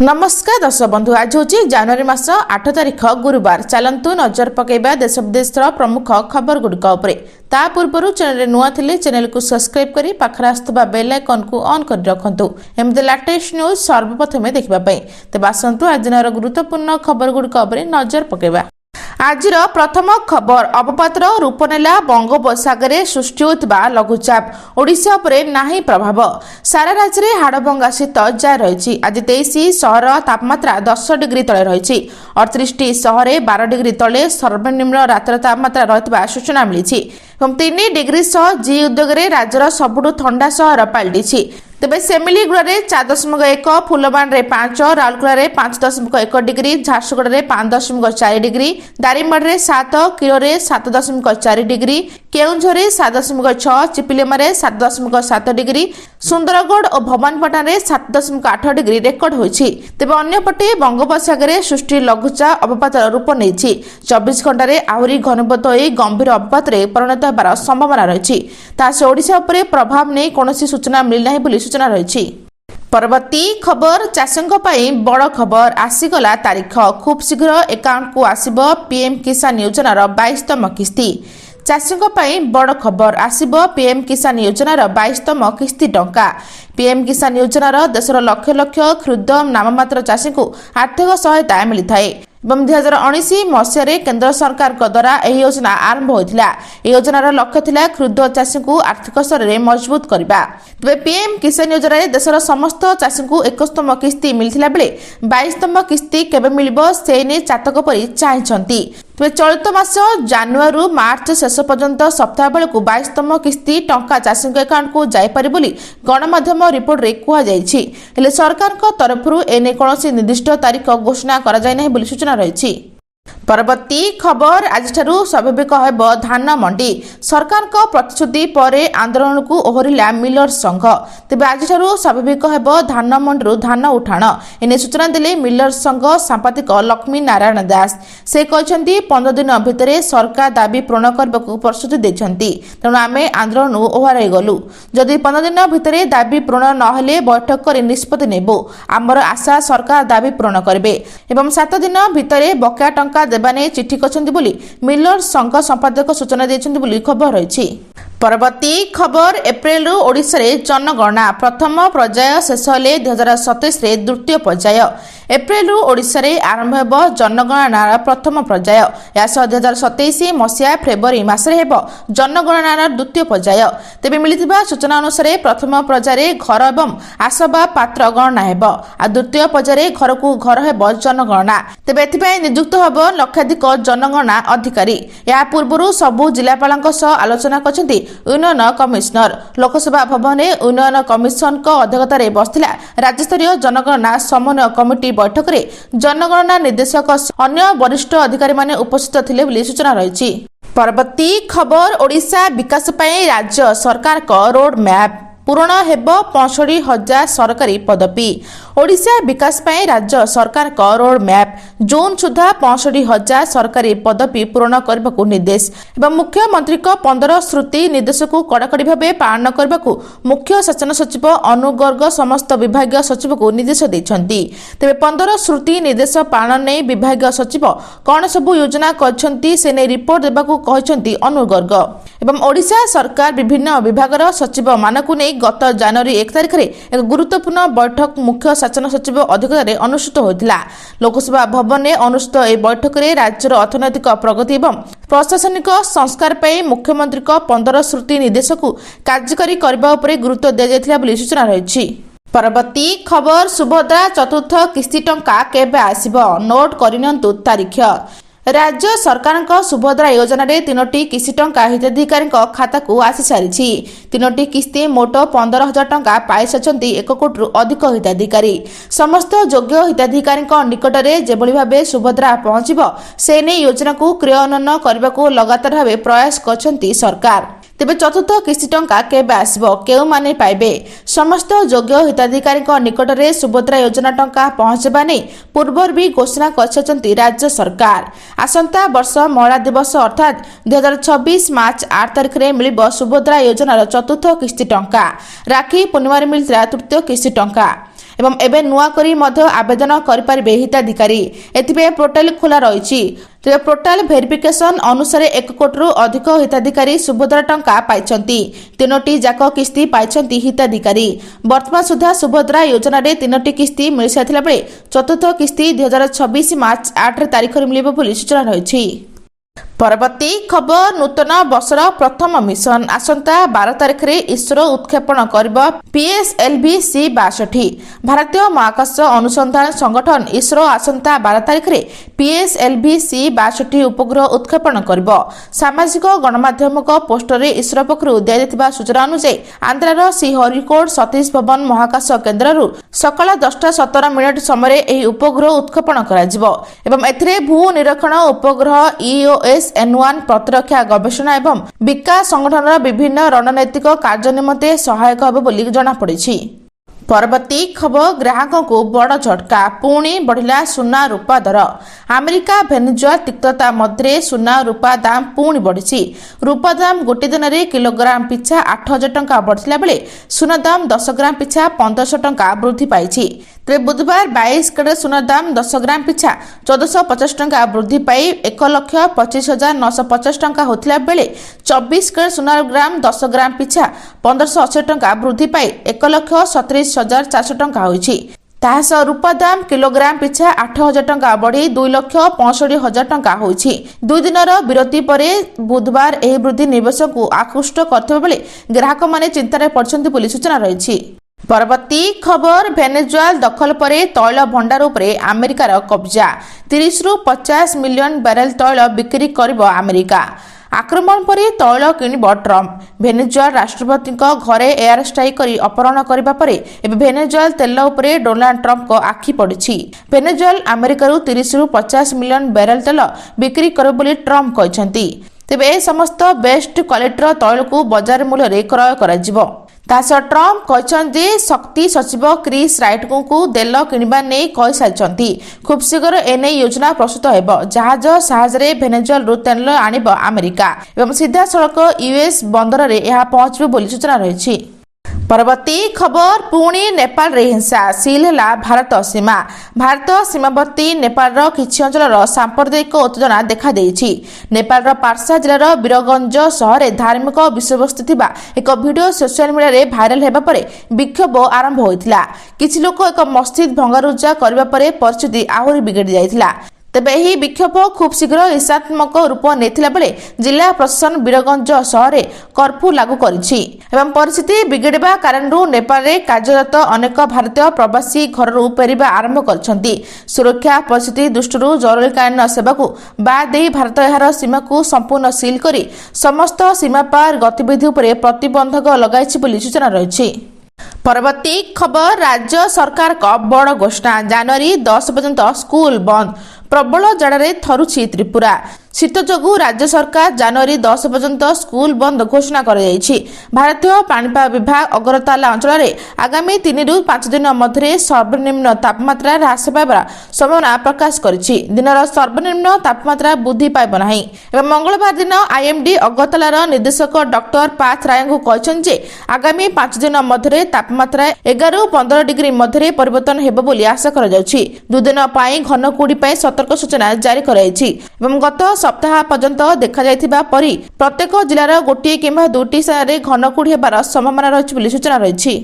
नमस्कार दर्शक बंधु आज हूँ जनवरी मास 8 तारिख गुरुवार। चलतु नजर पकेबा देश विदेश प्रमुख खबर गुड़िक ता पूर्व चैनल नुआ थिले चैनल को सब्सक्राइब करी पाखरे आसुवा बेल आइकन को ऑन कर रखंतु एमते लेटेस्ट न्यूज सर्वप्रथमे देखिबा पई। तेबे आसंतु आज दिनर गुरुत्वपूर्ण खबर गुड़िक नजर पकेबा। आजिर प्रथम खबर अवपातर रूप नेला बंगोपसागर सृष्टि होता लघुचाप ओडिशा उपरे नाही प्रभाव। सारा राज्य में हाड़भंगा शीत जारी रही। आज 23 सहर तापमात्रा 10 डिग्री तले रही। 38 सहर 12 डिग्री तले सर्वनिम्न रातर तापमात्रा रही सूचना मिली। 3 डिग्री सह जी उद्योग राज्यर सबुठु ठंडा सहर पलटि। तेबे Semiliguda 4.1, Phulbani 5, Rourkela 5.1 degree, Jharsuguda 5.4 degree, Daringbadi 7, किलोरे 7.4 degree, Keonjhar 7.6, चिपिलेमारे 7.7 degree, Sundargarh और भवानीपाटना 7.8 डिग्री रेकर्ड होइछि। तेबे अन्यपटे बंगोपसागर सृष्टि लघुचाप अवपातर रूप नेछि। 24 घंटे आहुरी घनीभूत होई गंभीर अवपात परिणत होबार संभावना रही। तासे ओडिशा उपरे प्रभाव नहीं कोनोसी सूचना मिली नाही बोली सूचना रही। परवर्ती खबर चाषों बड़ खबर आसीगला तारीख। खूब शीघ्र अकाउंट को आसिबो पीएम किसान योजनार 22तम किस्ती। चाषों बड़ खबर आसिब पीएम किसान योजनार 22तम किस्ती टंका। पीएम किसान योजनार देशर लक्ष लक्ष क्षुद्र नाममात्र चाषी को आर्थिक सहायता मिलता है। 2019 मसीह केंद्र सरकार द्वारा यह योजना आरंभ होता। योजनार लक्ष्य थिला क्षुद्र चाषी को आर्थिक स्तर में मजबूत करबा। तेज पीएम किसान योजना देशर समस्त चाषी को 21तम किस्ती मिलता बेले 22तम किस्ती केबे मिलिबो से ने चातक परी चाहिछंती। तेज चलित मास जनवरी मार्च शेष पर्यंत सप्ताह बेलू 22तम किस्ती टंका चाषी अकाउंट को जाईपारे बोली गणमाध्यम रिपोर्ट रे कुहा जायछि। हेले सरकार तरफ एने कौनसी निर्दिष्ट तारीख घोषणा करा जाय नाही बोली सूचना रही। परवर्ती खबर आज स्वाभाविक हेब धान मंडी। सरकार को प्रतिश्रुति पर आंदोलन को ओहरिला मिलर संघ। तेज आज स्वाभाविक हेब धान मंडी धान उठाण एने सूचना देले मिलर संघ सांपादिक लक्ष्मी नारायण दास। से कहते 15 दिन भितर सरकार दाबी पूरण करने को प्रतिश्रुति देछंती। तेणु आमे आंदोलन ओहराई गलु। जदि 15 दिन भितर दाबी पूरण नहेले बैठक कर निष्पत्ति नेबो। आमर आशा सरकार दाबी पूरण करेंगे एवं 7 दिन भितर बकाया टंका देवाने चिठी करछंती बोली मिलर संघ संपादक सूचना देछंती बोली खबर रही। परवर्ती खबर एप्रिल ओडिशा रे जनगणना प्रथम पर्याय शेष हेले 2027 रे द्वितीय पर्याय। एप्रिल ओडिशा रे आरंभ हेब जनगणनार प्रथम पर्याय। या 2027 मसीहा फेब्रुआरी मासरे हेब जनगणनार द्वितीय पर्याय। तेबे मिलिथिबा सूचना अनुसार प्रथम पर्याय घर एवं आसबा पात्र गणना हेब आ द्वितीय पर्याय घर को घर हेब जनगणना। तेबे एथिपय नियुक्त हेब लक्षाधिक जनगणना अधिकारी। या पूर्व सबु जिलापालक सह आलोचना करछंती उन्नयन कमिशनर। लोकसभा भवन में उन्नयन कमिशन अध्यक्षतार बसला राज्यस्तरीय जनगणना समन्वय कमिटी बैठक में जनगणना निर्देशक अन्य वरिष्ठ अधिकारी माने उपस्थित थिले बोली सूचना रही। परवर्ती खबर ओडिशा विकास पई राज्य सरकार को रोड मैप पूरण हेब 65,000 सरकारी पदवी। ओडिशा विकास पई राज्य सरकार को रोड मैप जून सुधा 65,000 सरकारी पदवी पूरण करने को निर्देश एवं मुख्यमंत्री को 15 श्रुति निर्देश को कड़ाकड़ी भाव पालन करने को मुख्य शासन सचिव अनुगर्ग समस्त विभागीय सचिव को निर्देश देछंती। तेबे 15 श्रुति निर्देश पालन नहीं विभागीय सचिव कौन सबु योजना करछंती से नै रिपोर्ट देबाकू कहछंती अनुगर्ग एवं ओडिशा सरकार विभिन्न विभागर सचिव मानकू नै गत जनवरी 1 तारिख में एक गुरुत्वपूर्ण बैठक मुख्य शासन सचिव अध्यक्षतार अनुष्ठित होता। लोकसभा भवन में अनुष्ठित यह बैठक में राज्यर अर्थनैतिक प्रगति एवं प्रशासनिक संस्कार पर मुख्यमंत्री को 15 श्रुति निर्देश को कार्यकारी करने पर गुरुत्व दिया बोली सूचना रही। परवर्ती खबर सुभद्रा चतुर्थ किस्ती टंका केबे आसिबो नोट करिनंतु तारीख। राज्य सरकार सुभद्रा योजना रे 3टी किस्ती टंका हिताधिकारी खाता को आसी सारी। 3टी किस्ती मोट 15,000 टंका पाई सारी 1 कोटी अधिक हिताधिकारी। समस्त योग्य हिताधिकारी निकट में जेभली भाव सुभद्रा पहुंचब से नहीं योजना को क्रियान्वयन करने को लगातार भाव प्रयास करछंती सरकार। तेबे चतुर्थ किस्ती टंका केबे आसिबो केउ माने पाइबे समस्त योग्य हिताधिकारी निकट में सुभद्रा योजना टंका पहुंचबा नै पूर्वर भी घोषणा करछंती राज्य सरकार। आसंता वर्ष महिला दिवस अर्थात 2026 मार्च 8 तारिख में मिलिबो सुभद्रा योजनार चतुर्थ किस्ती टंका। राखी पूर्णिमा मिलता तृतीय किस्ती टंका। एवं एबे नुआ करी मध्य आवेदन करिपारिबे हिताधिकारी। एथिबे पोर्टाल खोला रहिछि। तेज पोर्टाल भेरिफिकेशन अनुसार 1 कोटी अधिक हिताधिकारी सुभद्रा टंका पाइछंती। 3टी जाक किस्ती पाइछंती हिताधिकारी। वर्तमान सुधा सुभद्रा योजना रे 3टी किस्ती मिल साथिला बेले चतुर्थ किस्ती 2026 मार्च 8 तारिख रे मिलिबो बोली सूचना रहिछि। परवर्ती खबर नूतन वर्षर प्रथम मिशन आसंता 12 तारिख रे इसरो उत्क्षेपण करिबो PSLV-C 62। भारतीय महाकाश अनुसंधान संगठन इसरो आसंता 12 तारिख रे PSLV-C 62 उपग्रह उत्क्षेपण करिबो। सामाजिक गणमाध्यम पोस्टर रे इसरो पक्षरु दिया सूचना अनुसार आंध्रार श्रीहरिकोट सतीश धवन महाकाश केन्द्ररु सकाळ 10:17 समय एही उपग्रह उत्क्षेपण कराजिबो एवं एथिरे भू निरीक्षण उपग्रह EOS-N1 प्रतिरक्षा गवेषणा एवं विकास संगठनर विभिन्न रणनैतिक कार्य निमंते सहायक होबो बोली जणा पड़िछि। परवर्ती खबर ग्राहकों को बड़ झटका पुणी बढ़िला सुना रूपा दर। अमेरिका भेनेजुएला तिक्तता मध्य सुना रूपा दाम पुणी बढ़ी। रूपा दाम गोटे दिन में किलोग्राम पिछा 8,000 टंका बढ़िला बेले सुना दाम 10 ग्राम पिछा 1500 टंका वृद्धि पाई। तेरे बुधवार 22 कैरेट सुना दाम 10 ग्राम पिछा 1450 टंका वृद्धि पाई 1,25,950 टंका होता बेले 24 कैरेट सुना ग्राम 10 ग्राम पिछा 1580 टंका वृद्धि पाई 1,37,400 टंका होइछि। ताहासह रूपा दाम किलोग्राम पिछा 8,000 टंका बढ़ी 2,65,000 टंका होइछि। 2 दिनर विरति परे बुधवार एही वृद्धि निवेश को आकृष्ट करथिबा बेले ग्राहक माने चिंतार पड़छन्ति बोली सूचना रहिछि। परवर्ती खबर भेनेजुएला दखल परे तैल भंडार उपरे अमेरिकार कब्जा। 30 रु 50 मिलियन बैरेल तैल बिक्री करिबो अमेरिका। आक्रमण पर तैल किणब ट्रम्प। भेनेजुएला राष्ट्रपति घरे एयर स्ट्राइक करी अपहरण करबा परे एबे भेनेजुएला तेल उपरे डोनाल्ड ट्रम्प को आखि पड़िछि। भेनेजुएला अमेरिका 30 रु 50 मिलियन बैरेल तेल बिक्री करबो बोली ट्रम्प कहछन्ति। तेबे ए समस्त बेस्ट क्वालिटीर तैल को बाजार मूल्य रे क्रय कराजिबो। तासह ट्रम्प कहछन्ति शक्ति सचिव क्रिस राइट को तेल किणवा नै कहि सारिछन्ति। खूब शीघ्र एने योजना प्रस्तुत हेबो। जहाज साहजरे भेनेजुएला रु तेल आनिबो अमेरिका एवं सीधा सड़क यूएस बंदर रे यह पहुंचबो बोली सूचना रहिछि। परवर्ती खबर पुणी नेपाल रे हिंसा सील है भारत सीमा। भारत सीमावर्ती नेपाल किछि अंचल सांप्रदायिक उत्तेजना देखा देइछि। नेपाल पार्सा जिलार वीरगंज सहर धार्मिक विषयवस्तु थिबा एक वीडियो सोशल मीडिया रे भाइराल हेबा परे विक्षोभ आरंभ होइतिला। किछि लोक एक मस्जिद भंगारुजा करबा परे परिस्थिति आहुरी बिगड़ी जाइतिला। तेबे एही विक्षोभ खूब शीघ्र हिंसात्मक रूप नेथिला बेले जिला प्रशासन वीरगंज सहर कर्फ्यू लागू करिछि एवं परिस्थिति बिगड़िबा कारणरू नेपाल रे कार्यरत अनेक भारतीय प्रवासी घररू फेरिबा आरंभ करछन्ति। सुरक्षा परिस्थिति दृष्टिरू जरूरीकालीन सेवा को बाद दे भारत एहार सीमा को संपूर्ण सील करी समस्त सीमा पार गतिविधि उपरे प्रतिबंधक लगाइछि बोली सूचना रहिछि। परवर्ती खबर राज्य सरकार का बड़ घोषणा जनवरी 10 पर्यंत स्कूल बंद। प्रबल जाड़े थरुछि त्रिपुरा। शीत जोगु राज्य सरकार जनवरी 10 पर्यंत स्कूल बंद घोषणा कर भारतीय पाणीपाग विभाग अगरताला अंचल में आगामी 3 रु 5 दिन मध्य सर्वनिम्न तापमात्रा ह्रास पाइबार संभावना प्रकाश करिछि। दिनर सर्वनिम्न तापमात्रा वृद्धि पाइब नाही। मंगलवार दिन आईएमडी अगरतालार निर्देशक डॉक्टर पाथ राय को कहछन्ते आगामी 5 दिन मध्य तापमात्रा 11 रु 15 डिग्री मध्य परिवर्तन हेबो बोली आशा करा जाउछि। 2 दिन पई घन कुड़ी पई सतर्क सूचना जारी कराइछि एवं गत सप्ताह पर्यंत देखा जाइथिबा परी प्रत्येक जिलार गोटे किंबा 2टी स्थान घन कुड़ी हेबार संभावना रहिछि बोली सूचना रहिछि।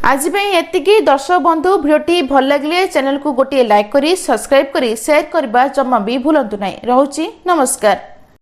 आज एतिकी दर्शक बंधु भिडियोटी भल लगे चैनल को गोटे लाइक करी सब्सक्राइब करी शेयर करबा जम्मा भी भूलंतु नहीं। रहुछि नमस्कार।